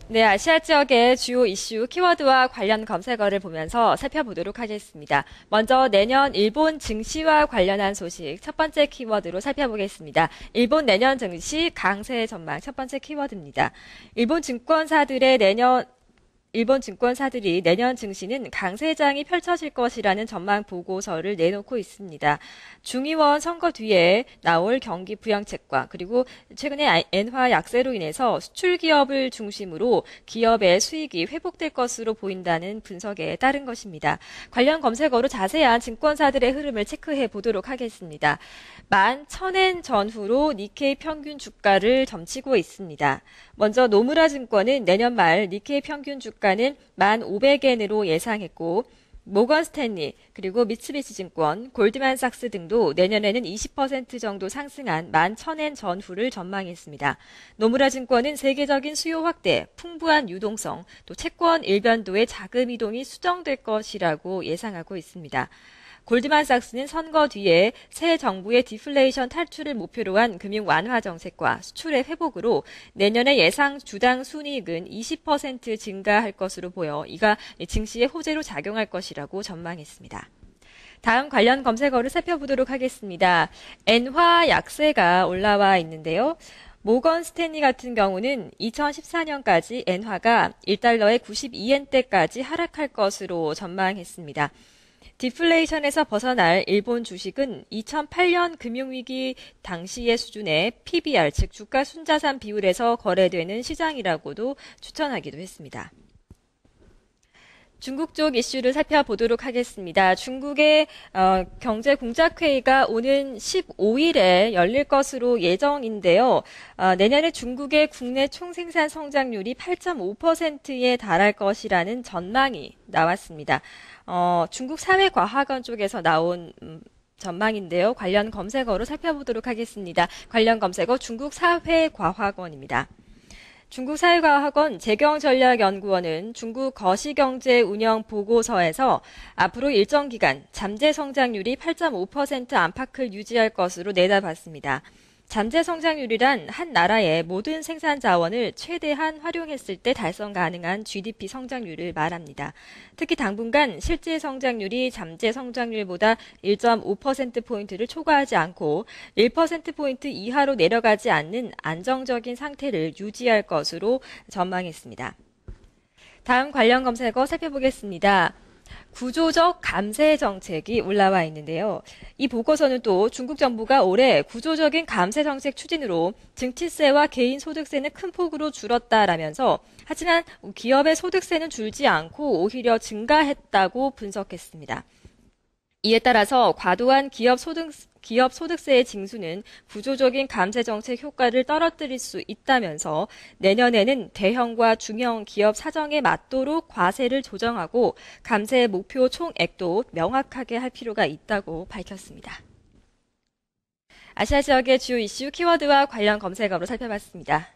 네, 아시아 지역의 주요 이슈 키워드와 관련 검색어를 보면서 살펴보도록 하겠습니다. 먼저 내년 일본 증시와 관련한 소식 첫 번째 키워드로 살펴보겠습니다. 일본 내년 증시 강세 전망 첫 번째 키워드입니다. 일본 증권사들이 내년 증시는 강세장이 펼쳐질 것이라는 전망 보고서를 내놓고 있습니다. 중의원 선거 뒤에 나올 경기 부양책과 그리고 최근에 엔화 약세로 인해서 수출 기업을 중심으로 기업의 수익이 회복될 것으로 보인다는 분석에 따른 것입니다. 관련 검색어로 자세한 증권사들의 흐름을 체크해 보도록 하겠습니다. 11,000엔 전후로 니케이 평균 주가를 점치고 있습니다. 먼저 노무라 증권은 내년 말 니케이 평균 주가는 1,500엔으로 예상했고 모건 스탠리 그리고 미쓰비시 증권, 골드만삭스 등도 내년에는 20% 정도 상승한 11,000엔 전후를 전망했습니다. 노무라 증권은 세계적인 수요 확대, 풍부한 유동성, 또 채권 일변도의 자금 이동이 수정될 것이라고 예상하고 있습니다. 골드만삭스는 선거 뒤에 새 정부의 디플레이션 탈출을 목표로 한 금융 완화 정책과 수출의 회복으로 내년의 예상 주당 순이익은 20% 증가할 것으로 보여 이가 증시의 호재로 작용할 것이라고 전망했습니다. 다음 관련 검색어를 살펴보도록 하겠습니다. 엔화 약세가 올라와 있는데요. 모건 스탠리 같은 경우는 2014년까지 엔화가 1달러에 92엔대까지 하락할 것으로 전망했습니다. 디플레이션에서 벗어날 일본 주식은 2008년 금융위기 당시의 수준의 PBR, 즉 주가 순자산 비율에서 거래되는 시장이라고도 추천하기도 했습니다. 중국 쪽 이슈를 살펴보도록 하겠습니다. 중국의 경제공작회의가 오는 15일에 열릴 것으로 예정인데요. 내년에 중국의 국내 총생산 성장률이 8.5%에 달할 것이라는 전망이 나왔습니다. 중국 사회과학원 쪽에서 나온 전망인데요. 관련 검색어로 살펴보도록 하겠습니다. 관련 검색어 중국 사회과학원입니다. 중국 사회과학원 재경전략연구원은 중국 거시경제운영 보고서에서 앞으로 일정 기간 잠재 성장률이 8.5% 안팎을 유지할 것으로 내다봤습니다. 잠재 성장률이란 한 나라의 모든 생산 자원을 최대한 활용했을 때 달성 가능한 GDP 성장률을 말합니다. 특히 당분간 실제 성장률이 잠재 성장률보다 1.5%포인트를 초과하지 않고 1%포인트 이하로 내려가지 않는 안정적인 상태를 유지할 것으로 전망했습니다. 다음 관련 검색어 살펴보겠습니다. 구조적 감세 정책이 올라와 있는데요. 이 보고서는 또 중국 정부가 올해 구조적인 감세 정책 추진으로 증치세와 개인소득세는 큰 폭으로 줄었다라면서 하지만 기업의 소득세는 줄지 않고 오히려 증가했다고 분석했습니다. 이에 따라서 과도한 기업 소득세의 징수는 구조적인 감세 정책 효과를 떨어뜨릴 수 있다면서 내년에는 대형과 중형 기업 사정에 맞도록 과세를 조정하고 감세 목표 총액도 명확하게 할 필요가 있다고 밝혔습니다. 아시아 지역의 주요 이슈 키워드와 관련 검색어로 살펴봤습니다.